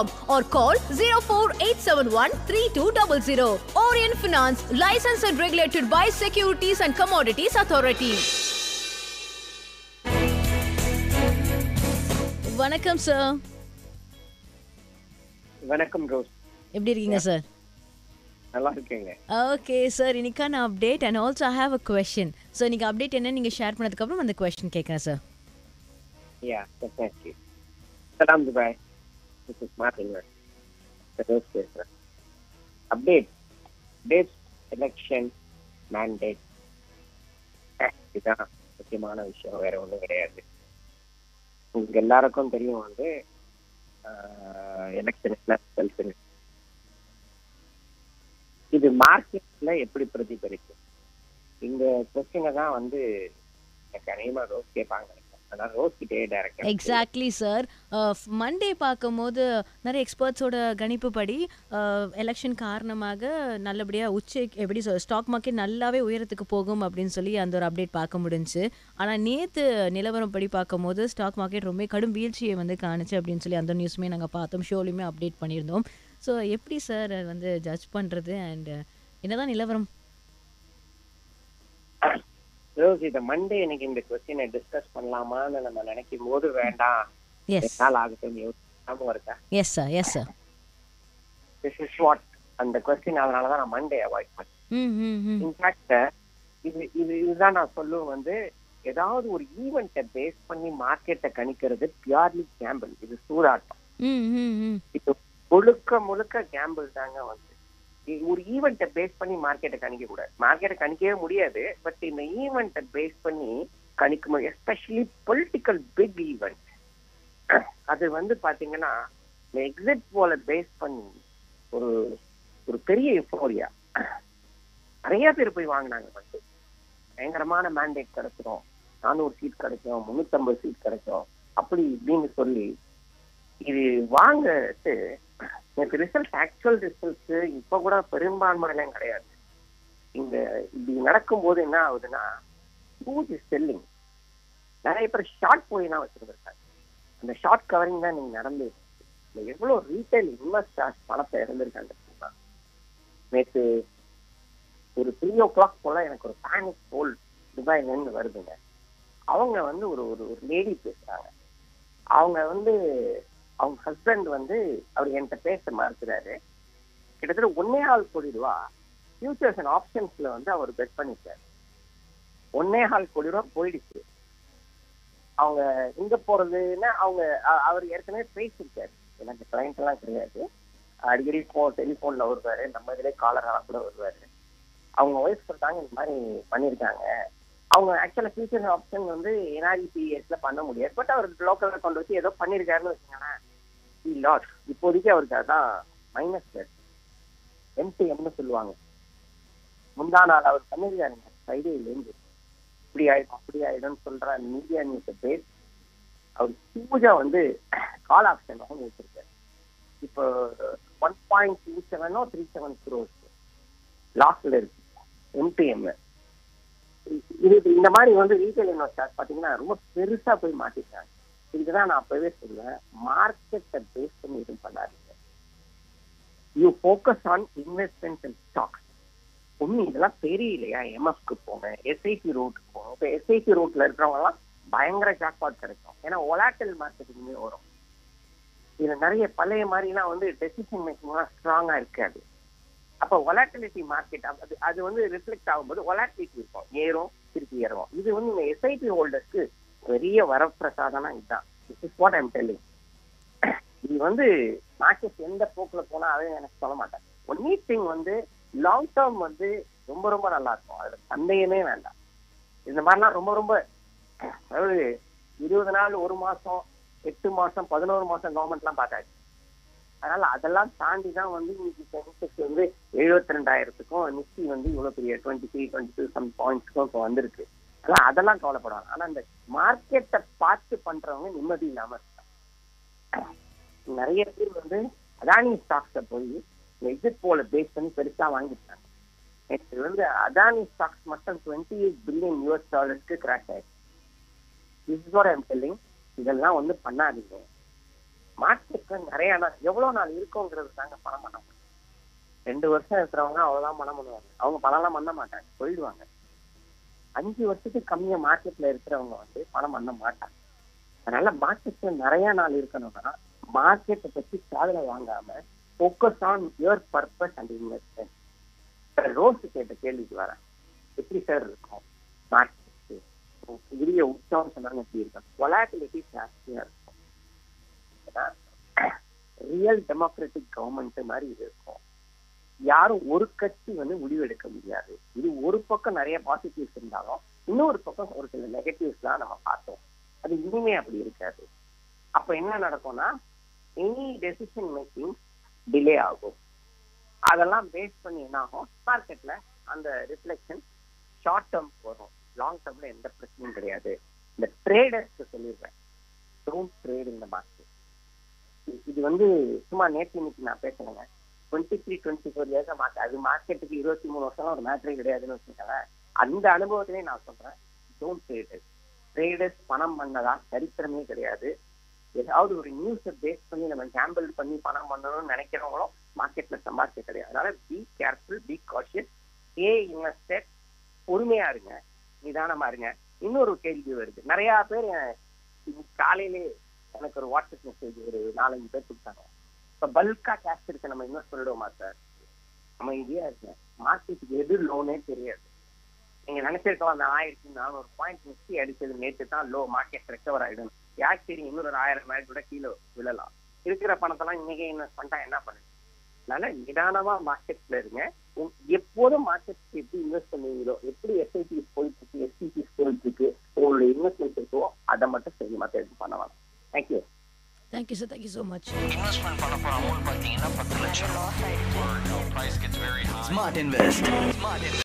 or call 048713200. Orient Finance, licensed and regulated by Securities and Commodities Authority. வணக்கம் sir. வணக்கம் rose. எப்படி இருக்கீங்க sir? நல்லா இருக்கேங்க. ஓகே சார், இன்னைக்கான update and also I have a question. So இன்னைக்கு update என்ன நீங்க ஷேர் பண்ணதுக்கு அப்புறம் அந்த கொஸ்டின் கேட்குறேன் sir. Definitely. Salam Dubai. This is Martin. The Rose பேசுறேன். Update. Dates, election, mandate. இதுதான் முக்கியமான விஷயம், வேற ஒன்றும் கிடையாது. உங்களுக்கு எல்லாருக்கும் தெரியும் வந்து எலெக்ஷன் ரிசல்ட் இது மார்க்கெட்ல எப்படி பிரதிபலிக்கும், இந்த கொஸ்டினை தான் வந்து எனக்கு அநேகமாக ரோஸ் கேட்பாங்க. Exactly sir. மண்டே பார்க்கும்போது நிறைய எக்ஸ்பர்ட்ஸோட கணிப்பு படி எலெக்ஷன் காரணமாக நல்லபடியாக எப்படி ஸ்டாக் மார்க்கெட் நல்லாவே உயரத்துக்கு போகும் அப்படின்னு சொல்லி அந்த ஒரு அப்டேட் பார்க்க முடிஞ்சு. ஆனால் நேற்று நிலவரம் படி பார்க்கும்போது ஸ்டாக் மார்க்கெட் ரொம்ப கடும் வீழ்ச்சியை வந்து காணுச்சு அப்படின்னு சொல்லி அந்த நியூஸுமே நாங்கள் பார்த்தோம், ஷோலையுமே அப்டேட் பண்ணியிருந்தோம். ஸோ எப்படி சார் வந்து ஜட்ஜ் பண்ணுறது அண்ட் என்னதான் நிலவரம்? இந்த மண்டே இன்னைக்கு இந்த கொஸ்டினை டிஸ்கஸ் பண்ணலாமான்னு நம்ம நினைக்கும் போது வேண்டாம், நாள் ஆகட்டும் ஞாபகம் இருக்கா? Yes sir, yes sir. This is what அந்த கொஸ்டின், அதனாலதான் நான் மண்டே அவாய்ட் பண்ணேன். இன்ஃபேக்ட் இதுதான் நான் சொல்லுவேன் வந்து, ஏதாவது ஒரு ஈவெண்ட்டை பேஸ் பண்ணி மார்க்கெட்டை கணிக்கிறது பியூர்லி கேம்பிள். இது சூதாட்டம். இது முழுக்க கேம்பிள் தாங்க. வந்து ஒரு ஈவெண்ட்டை பேஸ் பண்ணி மார்க்கெட்டை கணிக்க கூடாது. மார்க்கெட்டை கணிக்கவே முடியாது, பட் இந்த ஈவெண்ட்டை பேஸ் பண்ணி கணிக்க முடியும். Especially political big event. அது வந்து பாத்தீங்கன்னா இந்த எக்ஸிட் போல பேஸ் பண்ணி ஒரு பெரிய யூஃபோரியா, நிறைய பேர் போய் வாங்கினாங்க. வந்து பயங்கரமான மேண்டேட் கிடைச்சிடும், 400 சீட் கிடைக்கும், 350 சீட் கிடைக்கும், அப்படி இப்படின்னு சொல்லி இது வாங்கிட்டு எனக்கு ரிசல்ட், ஆக்சுவல் ரிசல்ட்ஸ் இப்ப கூட பெரும்பான்மையெல்லாம் கிடையாது. இந்த இப்படி நடக்கும்போது என்ன ஆகுதுன்னா, ஹூஜ் இஸ் செல்லிங். நிறைய பேர் ஷார்ட் போயினா வச்சிருந்திருக்காங்க. அந்த ஷார்ட் கவரிங் தான் நீங்க நடந்து எவ்வளவு ரீட்டைல் இன்வெஸ்டர்ஸ் பணத்தை இறந்திருக்காங்க. நேற்று ஒரு 3 o'clock போல எனக்கு ஒரு பேனிக் போல் துபாயிலேருந்து வருதுங்க. அவங்க வந்து ஒரு லேடி பேசுறாங்க. அவங்க வந்து அவங்க ஹஸ்பண்ட் வந்து அவர் என்கிட்ட பேச மறுக்கிறாரு. கிட்டத்தட்ட 1.25 கோடி ரூபா ஃபியூச்சர்ஸ் அண்ட் ஆப்ஷன்ஸ்ல வந்து அவர் பெட் பண்ணிருக்காரு. 1.25 கோடி ரூபா போயிடுச்சு. அவங்க எங்க போறதுன்னா, அவர் ஏற்கனவே பேசியிருக்காரு. எனக்கு கிளைண்ட் எல்லாம் கிடையாது, அடிக்கடி டெலிபோன்ல வருவாரு, நம்ம இதுல காலராக கூட வருவாரு. அவங்க ஒய்ஃப் சொல்றாங்க இந்த மாதிரி பண்ணிருக்காங்க. அவங்க ஆக்சுவலா ஃபியூச்சர் ஆப்ஷன் வந்து NREPSல பண்ண முடியாது, பட் அவர் லோக்கல்ல கொண்டு வச்சு ஏதோ பண்ணிருக்காருன்னு வச்சுக்கோங்களேன். இப்போதைக்கு அவருக்கு அதான் மைனஸ் MTMன்னு சொல்லுவாங்க. முந்தா நாள் அவர் பண்ணிருக்காருங்க ஃப்ரைடேலேருந்து. இப்படி ஆயிடும் அப்படி ஆயிடும்னு சொல்ற மீடியா நியூஸை பேஸ் அவர் ஹியூஜா வந்து கால் ஆப்ஷன் வாங்கி வச்சிருக்காரு. இப்போ 1.27 or 37 crores லாஸ்ட்ல இருக்கு MTM. இது இந்த மாதிரி வந்து ரீட்டைல் இன்வெஸ்டர்ஸ் பாத்தீங்கன்னா ரொம்ப பெருசா போய் மாட்டிருக்காங்க. இதுக்குதான் நான் அப்பவே சொல்லுவேன், மார்க்கெட்டை பேஸ் பண்ணி எதுவும் பண்ணாதீங்க. You focus on investment and stocks. ஒன்னும் இதெல்லாம் தெரியலையா, MFக்கு போங்க, SIP ரூட்டுக்கு போங்க. இப்போ SIP ரூட்ல இருக்கிறவங்க எல்லாம் பயங்கர ஜாக்பாட் கிடைக்கும். ஏன்னா ஒலாட்டில் மார்க்கெட்டிங்குமே வரும். இதுல நிறைய பழைய மாதிரிலாம் வந்து டெசிஷன் மேக்கிங் எல்லாம் ஸ்ட்ராங்கா இருக்காது. அப்ப வொலாட்டிலிட்டி மார்க்கெட் அது வந்து ரிஃப்ளெக்ட் ஆகும்போது வொலாட்டிலிட்டி இருக்கும், ஏறும் திருப்பி ஏறும். இது வந்து இந்த SIP ஹோல்டர்ஸ்க்கு பெரிய வரப்பிரசாதம்னா இதுதான். This is what I'm telling. இது வந்து மார்க்கெட் எந்த போக்குல போனா அதை எனக்கு சொல்ல மாட்டேன். ஒன்லி திங் வந்து லாங் டேர்ம் வந்து ரொம்ப நல்லா இருக்கும், அதுல சந்தேகமே வேண்டாம். இந்த மாதிரிலாம் ரொம்ப அதாவது 20 நாள், 1 மாசம், 8 மாசம், 11 மாசம் கவர்மெண்ட்லாம் பார்த்தாச்சு. அதனால அதெல்லாம் தாண்டி தான் வந்து இன்னைக்கு சென்செக்ஸ் வந்து 72,000க்கும், நிஃப்டி வந்து இவ்வளவு பெரிய 23, 22 சம் பாயிண்ட்ஸ்க்கும் இப்போ வந்திருக்கு. அதெல்லாம் கவலைப்படுவாங்க. ஆனா இந்த மார்க்கெட்டை பார்த்து பண்றவங்க நிம்மதி இல்லாம இருக்காங்க. நிறைய பேர் வந்து அதானி ஸ்டாக்ஸை போய் எக்ஸிட் போல பேஸ் பண்ணி பெருசா வாங்கிட்டாங்க. இது வந்து அதானி ஸ்டாக்ஸ் மட்டும் $28 பில்லியன் கிராஷ் ஆயிடுச்சு. This is what I am telling. இதெல்லாம் வந்து பண்ணாதீங்க. மார்க்கெட்ல நிறைய நாள் எவ்வளவு நாள் இருக்கோங்கிறது தாங்க பணம் பண்ண முடியும். 2 வருஷம் இருக்கிறவங்க அவ்வளவுதான் பணம் பண்ணுவாங்க. அவங்க பணம்லாம் பண்ண மாட்டாங்க, போயிடுவாங்க. 5 வருஷத்துக்கு கம்மியா மார்க்கெட்ல இருக்கிறவங்க வந்து பணம் பண்ண மாட்டாங்க. அதனால மார்க்கெட்ல நிறைய நாள் இருக்கணும்னா மார்க்கெட்டை பத்தி காதுல வாங்காம focus on your purpose and investment. Rose கேட்ட கேள்விக்கு வரேன், எப்படி சார் இருக்கும் மார்க்கெட் பெரிய உச்சம் சொன்னாங்க, எப்படி இருக்கும்? வொலாட்டிலிட்டி ஜாஸ்தியா இருக்கும். ரியல் டெமோக்ராட்டிக் கவர்மெண்ட் மாதிரி இது இருக்கும். யாரும் ஒரு கட்சி வந்து முடிவெடுக்க முடியாது. இது ஒரு பக்கம் நிறைய பாசிட்டிவ்ஸ் இருந்தாலும் இன்னொரு பக்கம் ஒரு சில நெகட்டிவ்ஸ் தான் நம்ம பார்த்தோம். அது இனிமே அப்படி இருக்காது. அப்ப என்ன நடக்கும்னா எனி டெசிஷன் மேக்கிங் டிலே ஆகும். அதெல்லாம் பேஸ் பண்ணி என்ன ஆகும், மார்க்கெட்ல அந்த ரிஃப்ளெக்ஷன் ஷார்ட் டேர்ம் வரும். லாங் டேர்ம்ல எந்த பிரச்சனையும் கிடையாது. இந்த ட்ரேடர்ஸ்க்கு சொல்லிடுறேன், don't trade in the market. இது வந்து சும்மா நேற்று இன்னைக்கு நான் பேசுறேங்க. 23-24 இயர்ஸ் அது மார்க்கெட்டுக்கு 23 வருஷம் ஒரு மேட்ரே கிடையாதுன்னு வச்சுக்கோங்க. அந்த அனுபவத்திலே நான் சொல்றேன், டோன்ட் ட்ரேடர்ஸ். ட்ரேடர்ஸ் பணம் பண்ணதா சரித்திரமே கிடையாது. ஏதாவது ஒரு நியூஸை பேஸ் பண்ணி நம்ம கேம்பிள் பண்ணி பணம் பண்ணணும்னு நினைக்கிறவங்களும் மார்க்கெட்ல சம்பாதிக்க கிடையாது. அதனால be careful, B cautious, invested. பொறுமையா இருங்க, நிதானமா இருங்க. இன்னொரு கேள்வி வருது, நிறைய பேர் காலையிலே எனக்கு ஒரு வாட்ஸ்அப் மெசேஜ் ஒரு 4-5 பேர் கொடுத்தாங்க. இப்ப பல்கா கேஷ் இருக்கு, நம்ம இன்வெஸ்ட் பண்ணிடுவோமா சார்? நம்ம இதே இருக்கேன், மார்க்கெட்டுக்கு எது லோனே தெரியாது. நீங்க நினைச்சிருக்கலாம் அந்த 1400 பாயிண்ட் நிஃப்டி அடிச்சது நேற்று தான் லோ, மார்க்கெட் ரெக்கவர் ஆயிடும். யாருக்கு தெரியும், இன்னொரு 1000 மேல் கூட கீழே விழலாம். இருக்கிற பணத்தெல்லாம் இன்னைக்கே இன்வெஸ்ட் பண்ணிட்டா என்ன பண்ணுங்க? அதனால நிதானமா மார்க்கெட்ல இருங்க. எப்போதும் மார்க்கெட் எப்படி இன்வெஸ்ட் பண்ணுவீங்களோ, எப்படி எஸ்ஐபிஸ் போயிட்டு இருக்கு, எஸ்டிபிஸ் போயிட்டு இருக்கு, உங்களுடைய இன்வெஸ்ட்மெண்ட் இருக்கோ அதை மட்டும் சரி, மற்ற எதுவும் பண்ண வேணாம். Thank you. Thank you sir, thank you so much. Investment பண்ண போற அமௌண்ட் பார்த்தீங்கன்னா 10 லட்சம். Price gets very high. Smart invest.